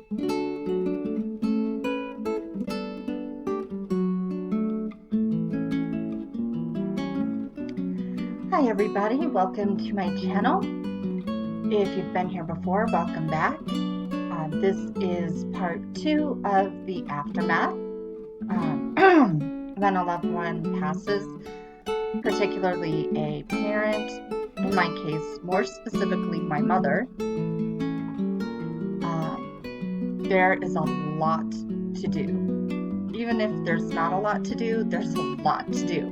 Hi everybody, welcome to my channel. If you've been here before, welcome back. This is part 2 of the aftermath when a loved one passes, particularly a parent, in my case, more specifically my mother. There is a lot to do. Even if there's not a lot to do, there's a lot to do.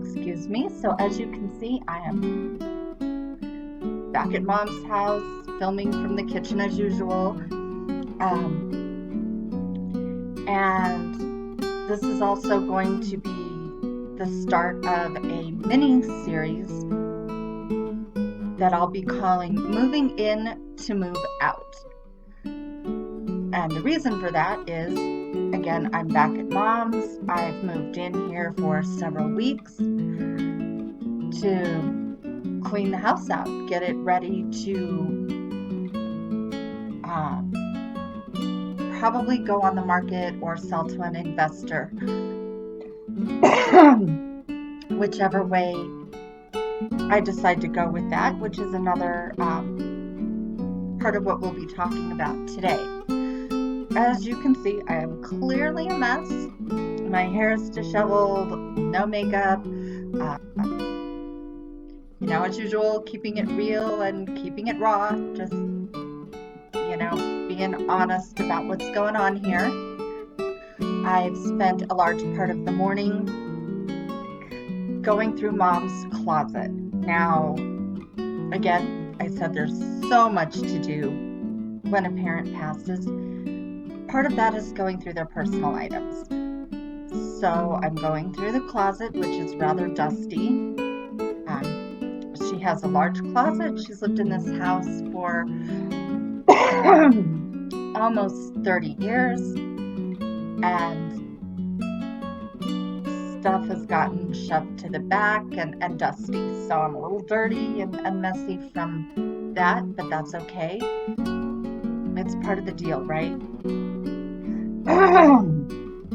Excuse me. So as you can see, I am back at Mom's house, filming from the kitchen as usual. And this is also going to be the start of a mini series that I'll be calling Moving In to Move Out. And the reason for that is, again, I'm back at Mom's. I've moved in here for several weeks to clean the house out, get it ready to probably go on the market or sell to an investor. Whichever way I decide to go with that, which is another part of what we'll be talking about today. As you can see, I am clearly a mess. My hair is disheveled, no makeup. As usual, keeping it real and keeping it raw. Just, being honest about what's going on here. I've spent a large part of the morning going through Mom's closet. Now, again, I said there's so much to do when a parent passes. Part of that is going through their personal items. So I'm going through the closet, which is rather dusty. She has a large closet. She's lived in this house for almost 30 years. And stuff has gotten shoved to the back and dusty. So I'm a little dirty and messy from that, but that's okay. It's part of the deal, right?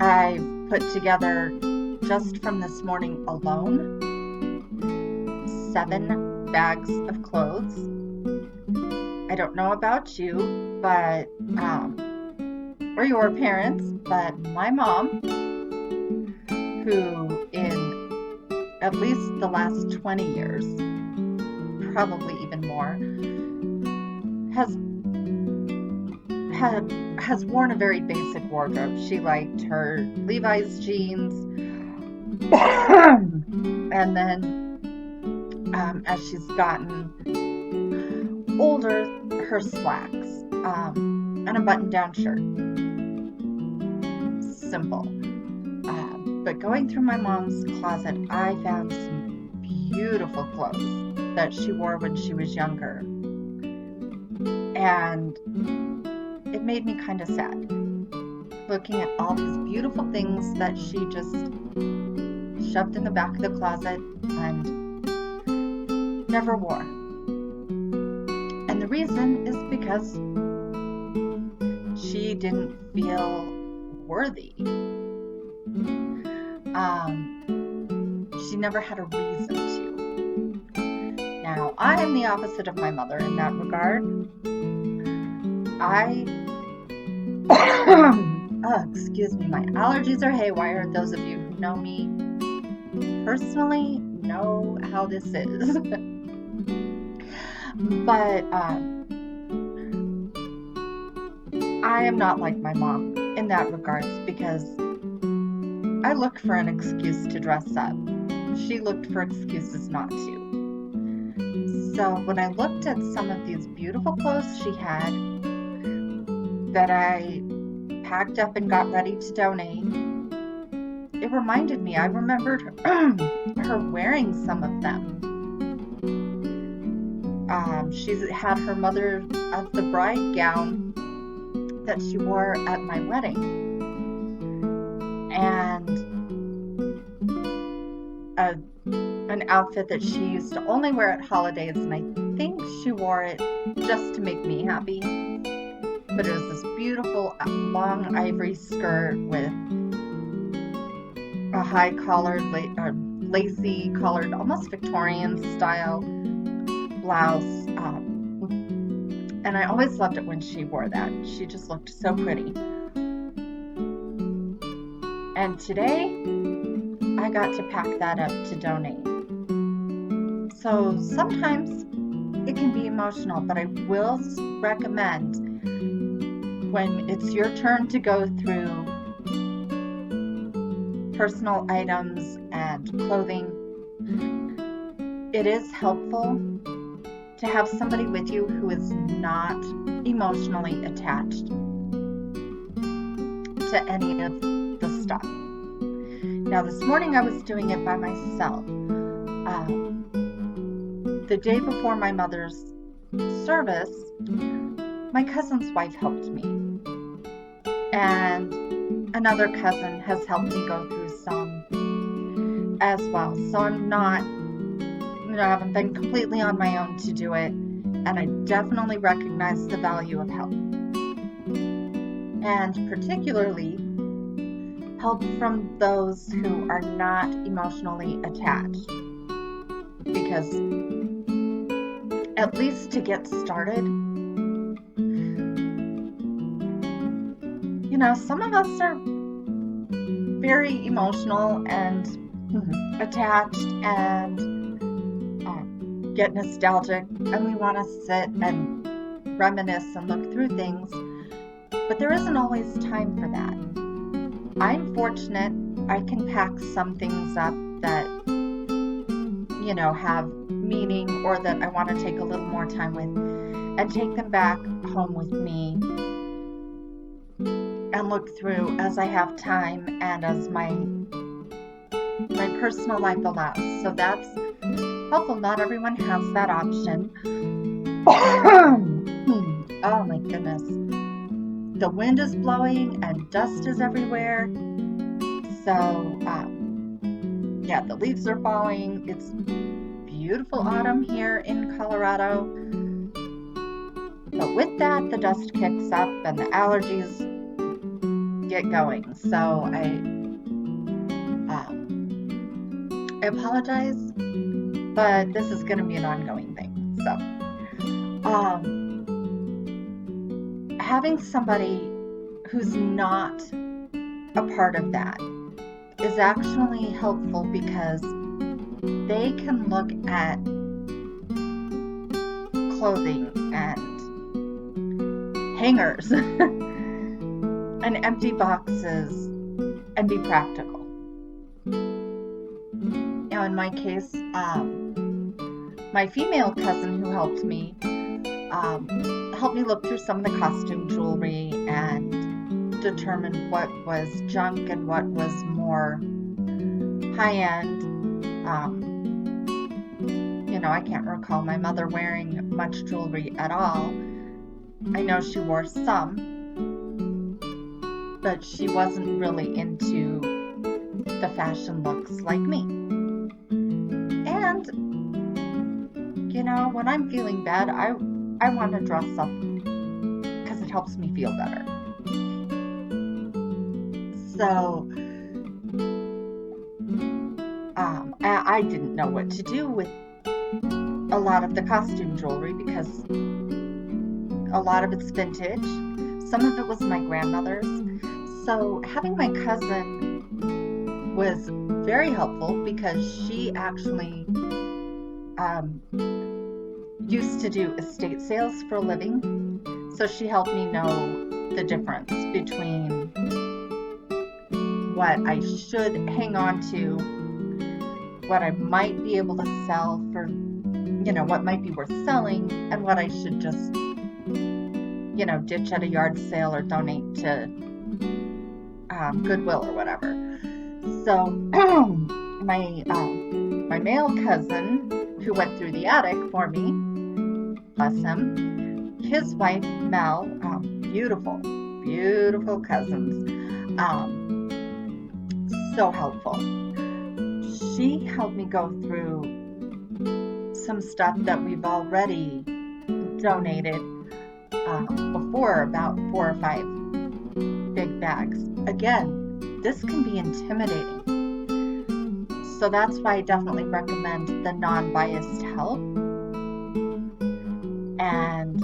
I've put together, just from this morning alone, 7 bags of clothes. I don't know about you, but or your parents, but my mom, who in at least the last 20 years, probably even more, has worn a very basic wardrobe. She liked her Levi's jeans, and then as she's gotten older, her slacks, and a button-down shirt. Simple. But going through my mom's closet, I found some beautiful clothes that she wore when she was younger. And it made me kind of sad, looking at all these beautiful things that she just shoved in the back of the closet and never wore. And the reason is because she didn't feel worthy. She never had a reason to. Now, I am the opposite of my mother in that regard. Excuse me, my allergies are haywire. Those of you who know me personally know how this is. But I am not like my mom in that regards, because I look for an excuse to dress up. She looked for excuses not to. So when I looked at some of these beautiful clothes she had that I packed up and got ready to donate, it reminded me, I remembered her wearing some of them. She's had her mother of the bride gown that she wore at my wedding, and an outfit that she used to only wear at holidays, and I think she wore it just to make me happy, but it was this beautiful long ivory skirt with a high collared, lacy collared, almost Victorian style blouse. And I always loved it when she wore that. She just looked so pretty. And today, I got to pack that up to donate. So sometimes it can be emotional, but I will recommend when it's your turn to go through personal items and clothing, it is helpful to have somebody with you who is not emotionally attached to any of the stuff. Now this morning I was doing it by myself. The day before my mother's service, my cousin's wife helped me, and another cousin has helped me go through some as well. So I'm not, I haven't been completely on my own to do it, and I definitely recognize the value of help, and particularly help from those who are not emotionally attached, because at least to get started, some of us are very emotional and attached and get nostalgic, and we want to sit and reminisce and look through things, but there isn't always time for that. I'm fortunate I can pack some things up that have meaning, or that I want to take a little more time with, and take them back home with me and look through as I have time and as my personal life allows. So that's helpful. Not everyone has that option. Oh my goodness. The wind is blowing and dust is everywhere. So, yeah, the leaves are falling. It's beautiful autumn here in Colorado. But with that, the dust kicks up and the allergies get going. So I apologize, but this is going to be an ongoing thing. So, having somebody who's not a part of that is actually helpful, because they can look at clothing and hangers and empty boxes and be practical. Now, in my case, my female cousin who helped me look through some of the costume jewelry and determine what was junk and what was more high-end. I can't recall my mother wearing much jewelry at all. I know she wore some, but she wasn't really into the fashion looks like me. And, when I'm feeling bad, I want to dress up because it helps me feel better. So, I didn't know what to do with a lot of the costume jewelry, because a lot of it's vintage. Some of it was my grandmother's. So having my cousin was very helpful, because she actually used to do estate sales for a living. So she helped me know the difference between what I should hang on to, what I might be able to sell for, what might be worth selling, and what I should just, ditch at a yard sale or donate to Goodwill or whatever. So my male cousin, who went through the attic for me, bless him, his wife Mel, beautiful cousins, so helpful. She helped me go through some stuff that we've already donated before, about 4 or 5 big bags. Again, this can be intimidating. So that's why I definitely recommend the non-biased help. And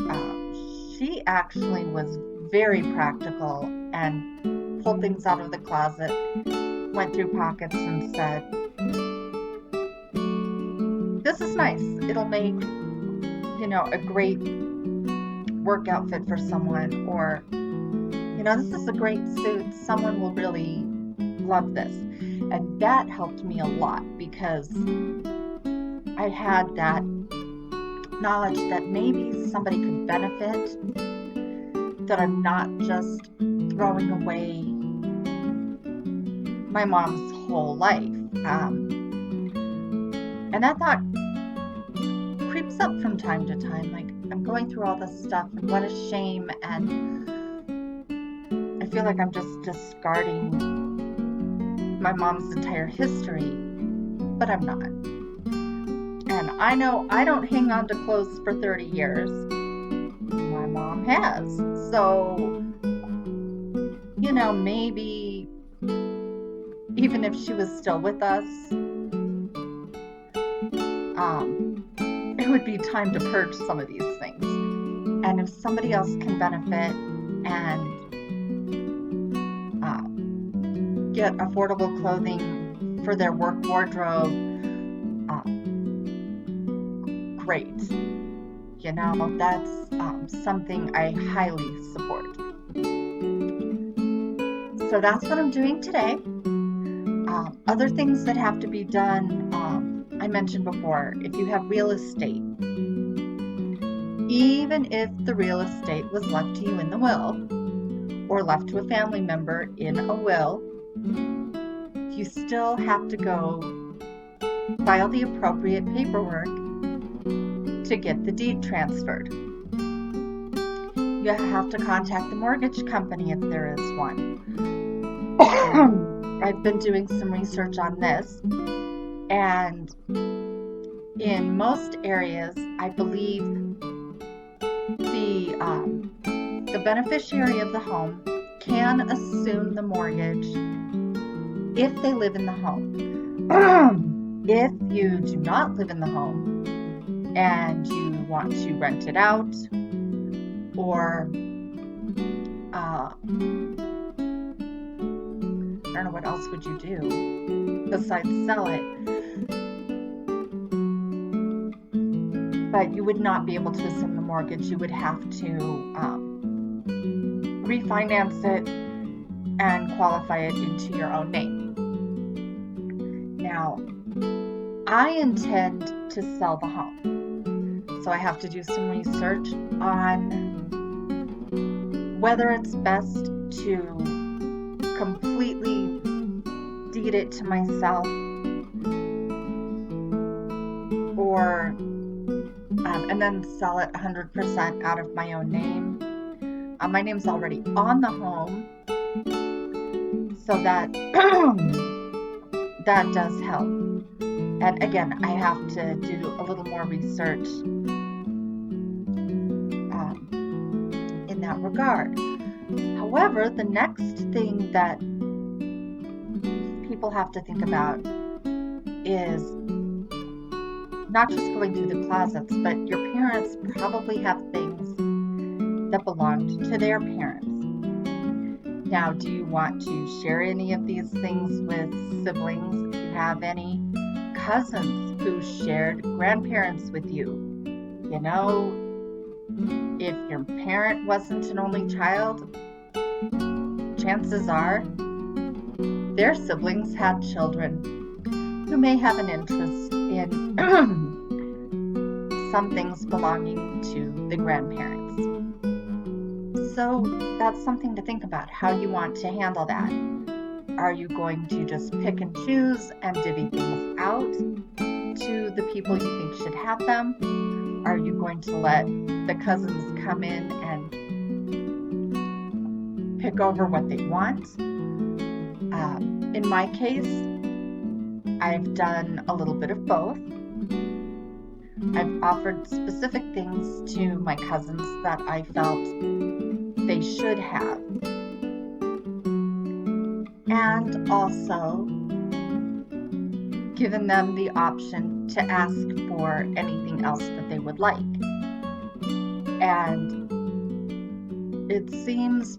she actually was very practical and pulled things out of the closet, went through pockets and said, this is nice. It'll make, a great work outfit for someone, or, this is a great suit. Someone will really love this. And that helped me a lot, because I had that knowledge that maybe somebody could benefit, that I'm not just throwing away my mom's whole life. And that thought creeps up from time to time, like, I'm going through all this stuff, and what a shame, and I feel like I'm just discarding my mom's entire history, but I'm not. And I know I don't hang on to clothes for 30 years. My mom has. So, maybe even if she was still with us, it would be time to purge some of these things. And if somebody else can benefit and get affordable clothing for their work wardrobe, great. That's something I highly support. So that's what I'm doing today. Other things that have to be done, I mentioned before, if you have real estate, even if the real estate was left to you in the will, or left to a family member in a will, you still have to go file the appropriate paperwork to get the deed transferred. You have to contact the mortgage company if there is one. I've been doing some research on this, and in most areas, I believe the beneficiary of the home can assume the mortgage if they live in the home. If you do not live in the home and you want to rent it out, or I don't know, what else would you do besides sell it? But you would not be able to assume the mortgage. You would have to refinance it and qualify it into your own name. Now, I intend to sell the home, so I have to do some research on whether it's best to completely deed it to myself, or and then sell it 100% out of my own name. My name's already on the home, so that that does help. And again, I have to do a little more research in that regard. However, the next thing that people have to think about is not just going through the closets, but your parents probably have things that belonged to their parents. Now, do you want to share any of these things with siblings? If you have any cousins who shared grandparents with you, if your parent wasn't an only child, chances are their siblings had children who may have an interest in some things belonging to the grandparents. So that's something to think about, how you want to handle that. Are you going to just pick and choose and divvy things out to the people you think should have them? Are you going to let the cousins come in and pick over what they want? In my case, I've done a little bit of both. I've offered specific things to my cousins that I felt they should have. And also given them the option to ask for anything else that they would like. And it seems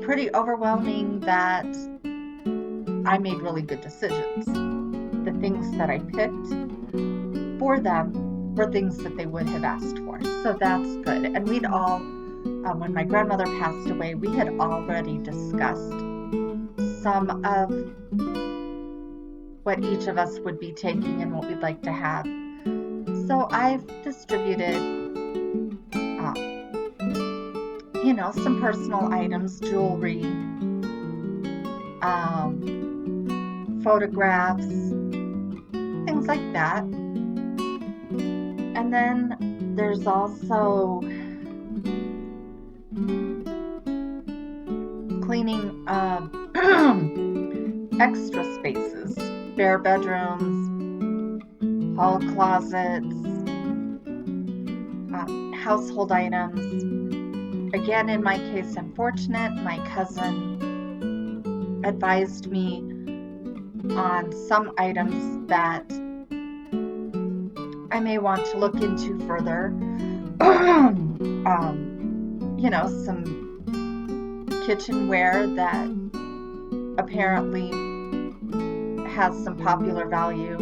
pretty overwhelming that I made really good decisions. The things that I picked for them were things that they would have asked for. So that's good. And we'd all, when my grandmother passed away, we had already discussed some of what each of us would be taking and what we'd like to have. So I've distributed, some personal items, jewelry, photographs, things like that. And then there's also cleaning extra spaces, bare bedrooms, hall closets, household items. Again, in my case, I'm fortunate. My cousin advised me on some items that I may want to look into further. Some kitchenware that apparently has some popular value.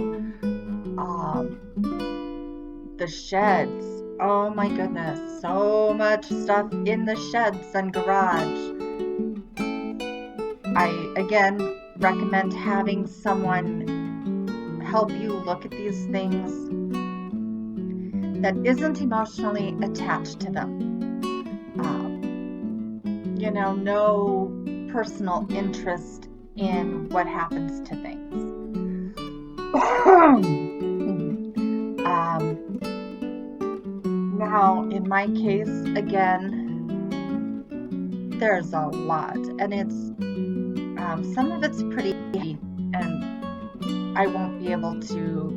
The sheds. Oh my goodness, so much stuff in the sheds and garage. I, again, recommend having someone help you look at these things that isn't emotionally attached to them. No personal interest in what happens to things. Now, in my case, again, there's a lot, and it's some of it's pretty heavy, and I won't be able to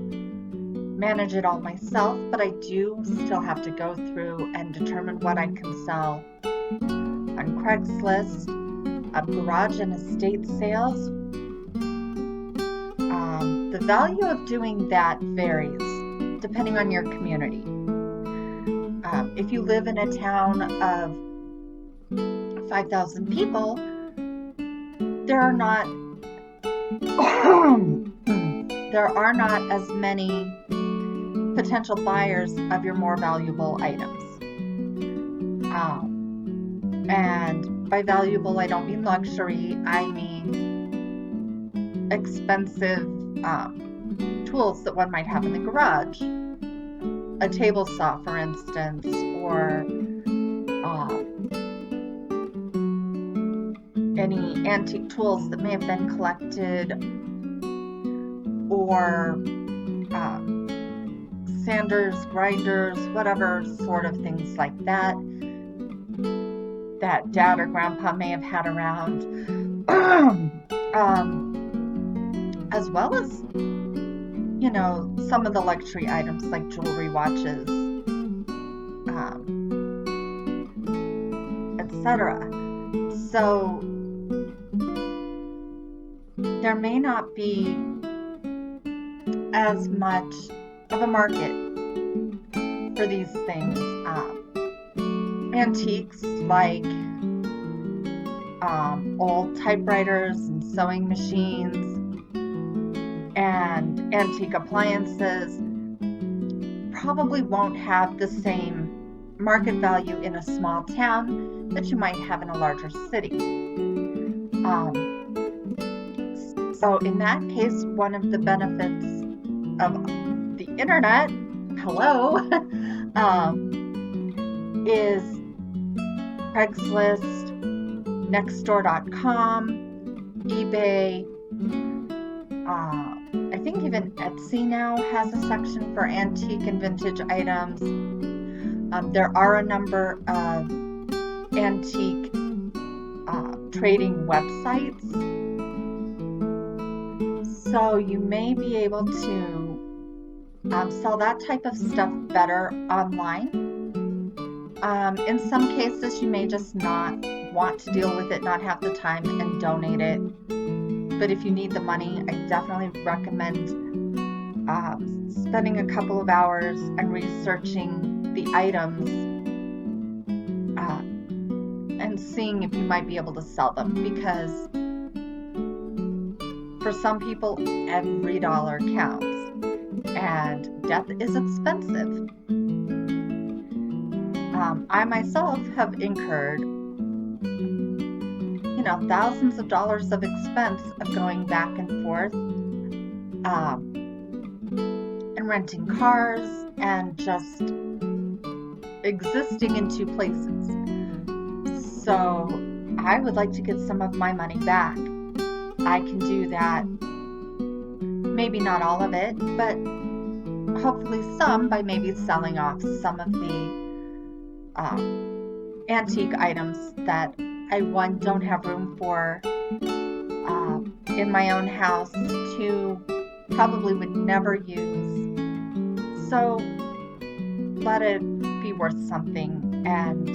manage it all myself, but I do still have to go through and determine what I can sell on Craigslist, garage and estate sales. The value of doing that varies depending on your community. If you live in a town of 5,000 people, there are not as many potential buyers of your more valuable items. And by valuable, I don't mean luxury, I mean expensive tools that one might have in the garage. A table saw, for instance, or any antique tools that may have been collected, or sanders, grinders, whatever sort of things like that Dad or Grandpa may have had around, as well as some of the luxury items like jewelry, watches, etc. So there may not be as much of a market for these things. Antiques like old typewriters and sewing machines and antique appliances probably won't have the same market value in a small town that you might have in a larger city. So in that case, one of the benefits of the internet, is Craigslist, Nextdoor.com, eBay. I think even Etsy now has a section for antique and vintage items. There are a number of antique trading websites. So you may be able to sell that type of stuff better online. In some cases, you may just not want to deal with it, not have the time, and donate it. But if you need the money, I definitely recommend spending a couple of hours and researching the items and seeing if you might be able to sell them, because for some people, every dollar counts, and death is expensive. I myself have incurred, thousands of dollars of expense of going back and forth, and renting cars and just existing in two places. So I would like to get some of my money back. I can do that, maybe not all of it, but hopefully some, by maybe selling off some of the antique items that I, one, don't have room for in my own house, two, probably would never use. So let it be worth something. And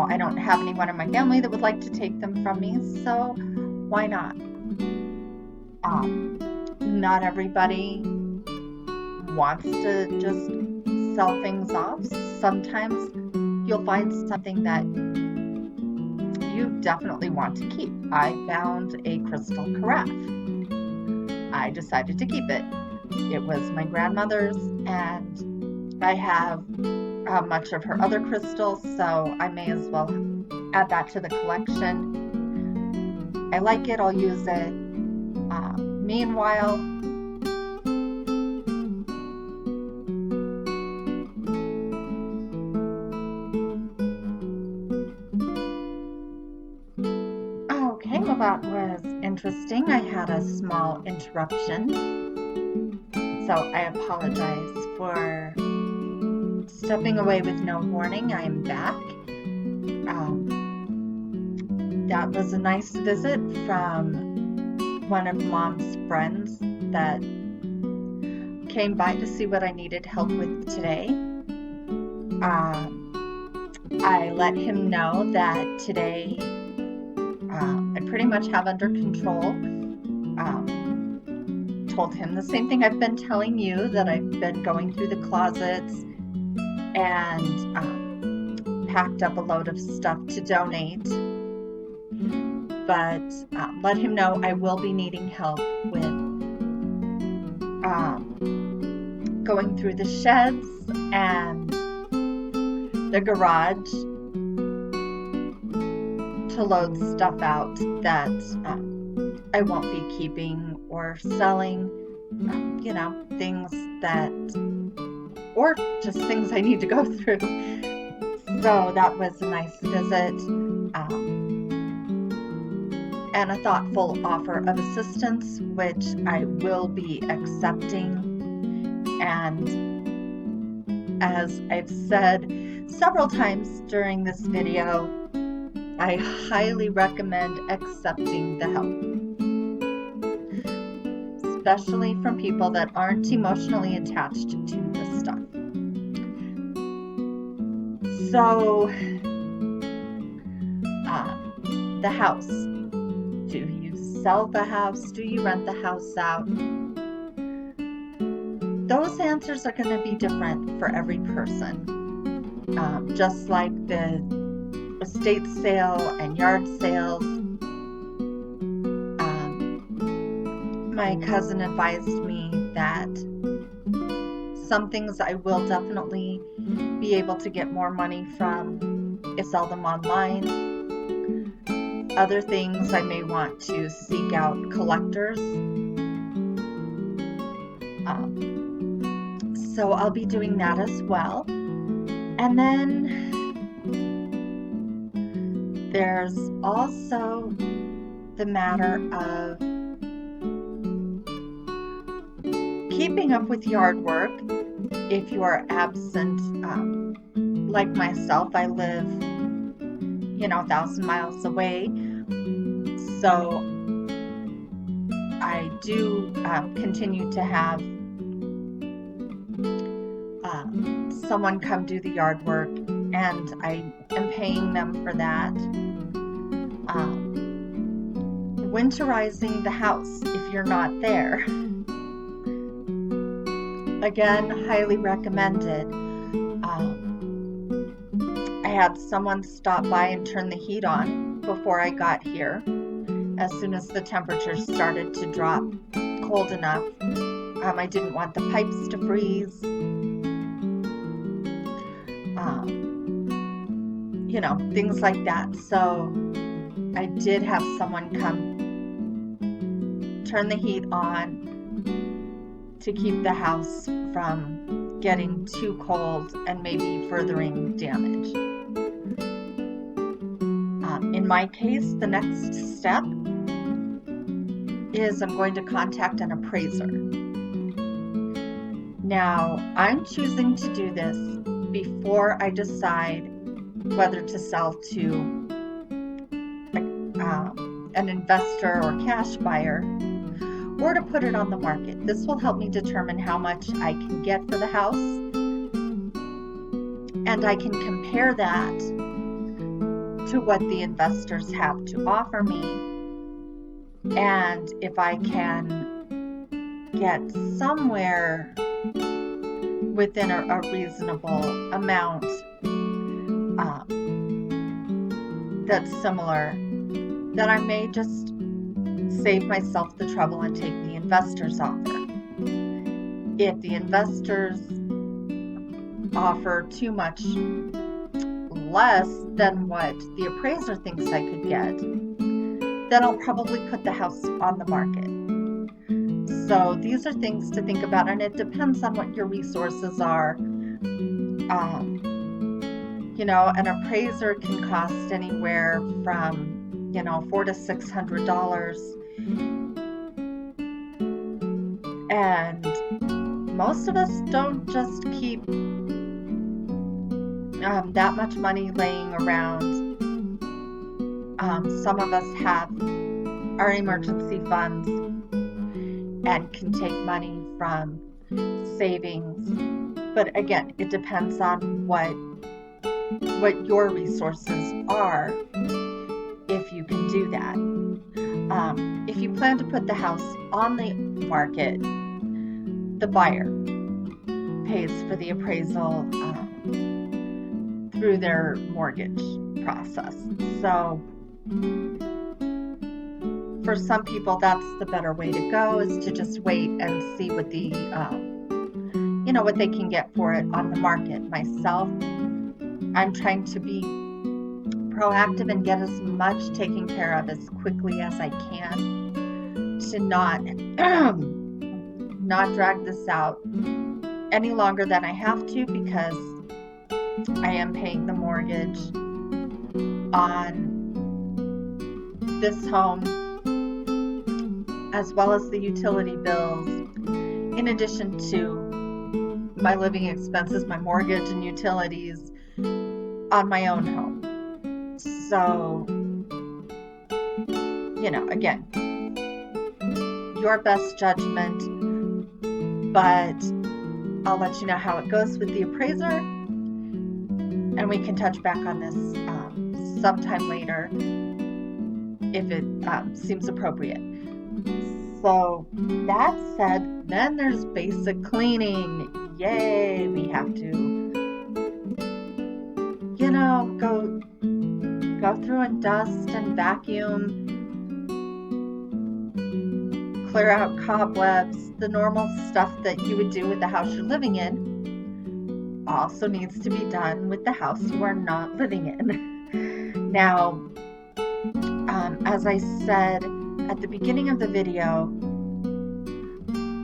I don't have anyone in my family that would like to take them from me, so why not? Not everybody wants to just sell things off. Sometimes you'll find something that you definitely want to keep. I found a crystal carafe. I decided to keep it. It was my grandmother's, and I have much of her other crystals, so I may as well add that to the collection. I like it, I'll use it. Meanwhile, okay, well, that was interesting. I had a small interruption, so I apologize for stepping away with no warning. I am back. That was a nice visit from one of Mom's friends that came by to see what I needed help with today. I let him know that today I pretty much have under control. Told him the same thing I've been telling you, that I've been going through the closets and packed up a load of stuff to donate. But let him know I will be needing help with going through the sheds and the garage to load stuff out that I won't be keeping or selling, things that, or just things I need to go through. So that was a nice visit, and a thoughtful offer of assistance, which I will be accepting. And as I've said several times during this video, I highly recommend accepting the help, especially from people that aren't emotionally attached to the stuff. So, the house. Do you sell the house? Do you rent the house out? Those answers are going to be different for every person. Just like the estate sale and yard sales. My cousin advised me that some things I will definitely be able to get more money from if I sell them online. Other things I may want to seek out collectors. So I'll be doing that as well. And then there's also the matter of keeping up with yard work if you are absent. Like myself, I live 1,000 miles away, so I do continue to have someone come do the yard work, and I am paying them for that. Winterizing the house if you're not there. Again, highly recommended. I had someone stop by and turn the heat on before I got here. As soon as the temperature started to drop cold enough, I didn't want the pipes to freeze. You know, things like that. So I did have someone come turn the heat on to keep the house from getting too cold and maybe furthering damage. In my case, the next step is I'm going to contact an appraiser. Now, I'm choosing to do this before I decide whether to sell to an investor or cash buyer, or to put it on the market. This will help me determine how much I can get for the house, and I can compare that to what the investors have to offer me, and if I can get somewhere within a reasonable amount that's similar, then I may just save myself the trouble and take the investor's offer. If the investors offer too much less than what the appraiser thinks I could get, then I'll probably put the house on the market. So these are things to think about, and it depends on what your resources are. You know, an appraiser can cost anywhere from, you know, $400 to $600. And most of us don't just keep that much money laying around. Some of us have our emergency funds and can take money from savings. But again, it depends on what your resources are, if you can do that. If you plan to put the house on the market, the buyer pays for the appraisal through their mortgage process. So for some people, that's the better way to go, is to just wait and see what the you know, what they can get for it on the market. Myself, I'm trying to be proactive and get as much taken care of as quickly as I can, to not drag this out any longer than I have to, because I am paying the mortgage on this home, as well as the utility bills, in addition to my living expenses, my mortgage and utilities on my own home. So, you know, again, your best judgment, but I'll let you know how it goes with the appraiser, and we can touch back on this sometime later if it seems appropriate. So that said, then there's basic cleaning. Yay, we have to, you know, go through and dust and vacuum, clear out cobwebs, the normal stuff that you would do with the house you're living in also needs to be done with the house you are not living in. Now, as I said at the beginning of the video,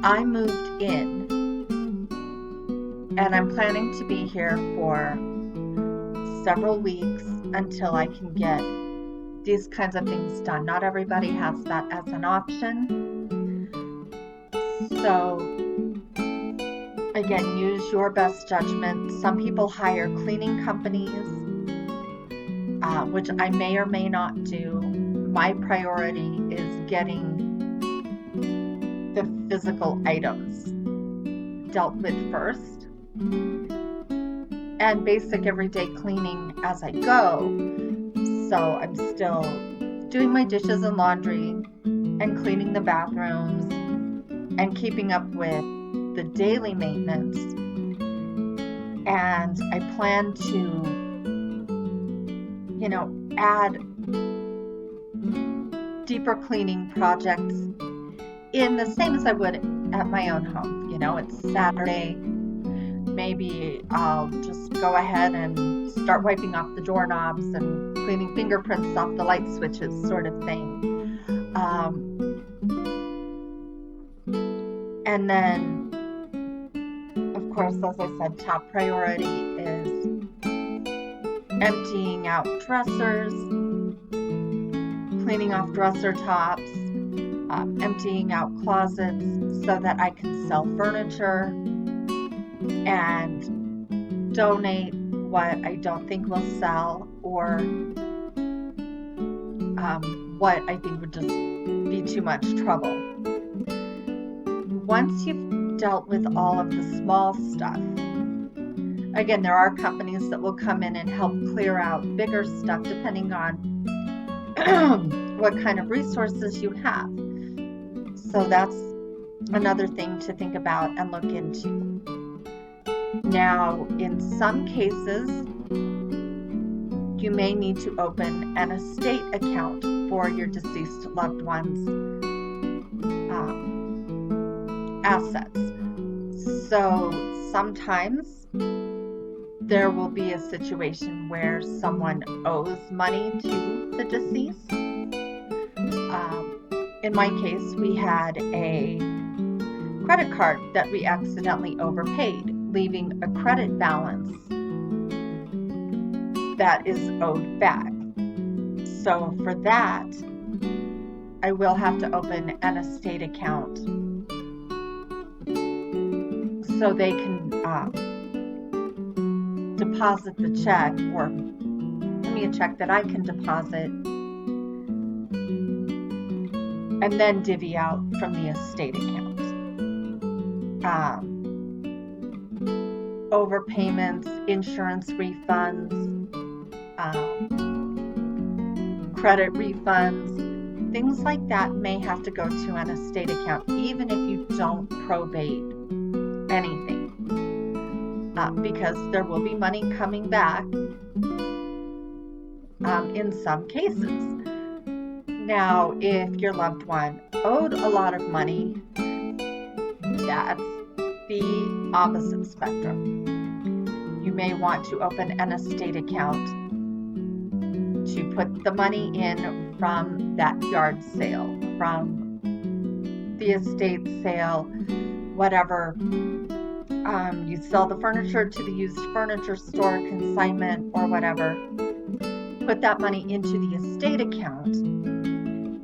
I moved in, and I'm planning to be here for several weeks until I can get these kinds of things done. Not everybody has that as an option. So again, use your best judgment. Some people hire cleaning companies, which I may or may not do. My priority is getting the physical items dealt with first. and basic everyday cleaning as I go. So I'm still doing my dishes and laundry and cleaning the bathrooms and keeping up with the daily maintenance. And I plan to, add deeper cleaning projects in the same as I would at my own home. It's Saturday. Maybe I'll just go ahead and start wiping off the doorknobs and cleaning fingerprints off the light switches, sort of thing. And then, of course, as I said, top priority is emptying out dressers, cleaning off dresser tops, emptying out closets so that I can sell furniture and donate what I don't think will sell, or what I think would just be too much trouble. Once you've dealt with all of the small stuff, again, there are companies that will come in and help clear out bigger stuff depending on what kind of resources you have. So that's another thing to think about and look into. Now, in some cases, you may need to open an estate account for your deceased loved one's assets. So sometimes there will be a situation where someone owes money to the deceased. In my case, we had a credit card that we accidentally overpaid, leaving a credit balance that is owed back. So for that, I will have to open an estate account so they can deposit the check, or give me a check that I can deposit, and then divvy out from the estate account. Overpayments, insurance refunds, credit refunds, things like that may have to go to an estate account, even if you don't probate anything, because there will be money coming back in some cases. Now, if your loved one owed a lot of money, that's the opposite spectrum. You may want to open an estate account to put the money in from that yard sale, from the estate sale, whatever. You sell the furniture to the used furniture store, consignment, or whatever. Put that money into the estate account,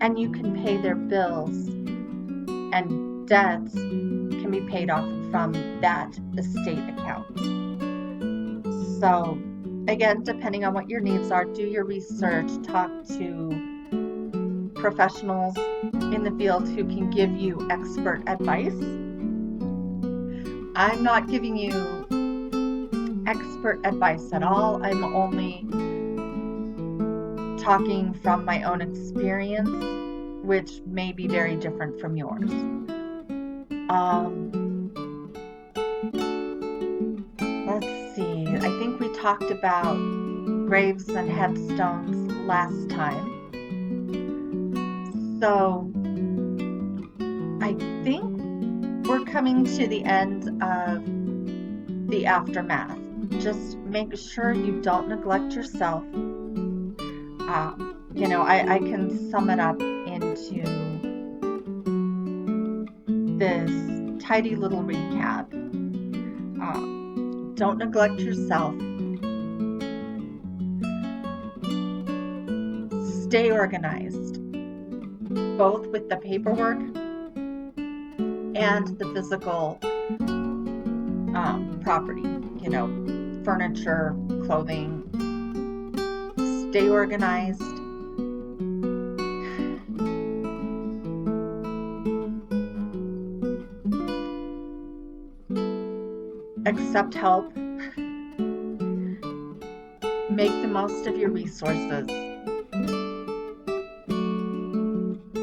and you can pay their bills, and debts can be paid off from that estate account. So again, depending on what your needs are, do your research, talk to professionals in the field who can give you expert advice. I'm not giving you expert advice at all. I'm only talking from my own experience, which may be very different from yours. Let's see. I think we talked about graves and headstones last time. So I think we're coming to the end of the aftermath. Just make sure you don't neglect yourself. I can sum it up into this tidy little recap. Don't neglect yourself. Stay organized, both with the paperwork and the physical property, furniture, clothing. Stay organized. Accept help. Make the most of your resources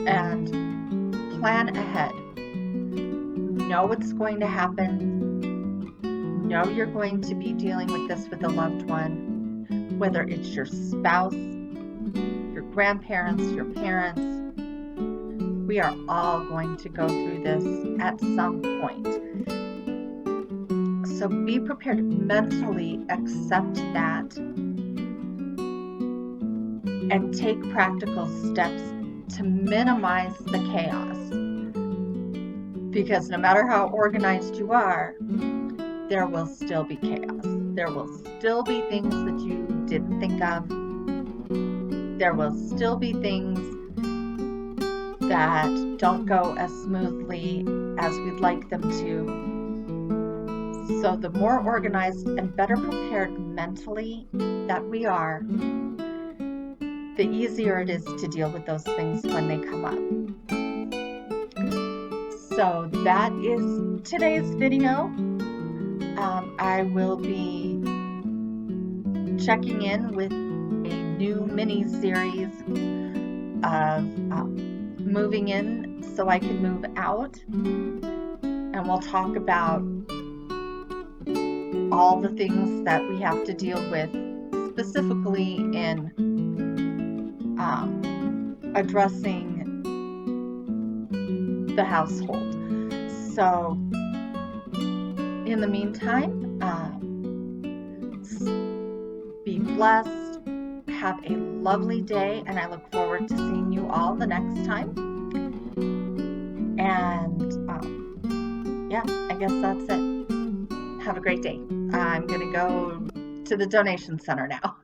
and plan ahead. Know what's going to happen. Know you're going to be dealing with this with a loved one, whether it's your spouse, your grandparents, your parents. We are all going to go through this at some point. So be prepared, mentally accept that, and take practical steps to minimize the chaos. Because no matter how organized you are, there will still be chaos. There will still be things that you didn't think of. There will still be things that don't go as smoothly as we'd like them to. So the more organized and better prepared mentally that we are, the easier it is to deal with those things when they come up. So that is today's video. I will be checking in with a new mini series of moving in so I can move out, and we'll talk about all the things that we have to deal with, specifically in addressing the household. So in the meantime, be blessed, have a lovely day, and I look forward to seeing you all the next time. And yeah, I guess that's it. Have a great day. I'm going to go to the donation center now.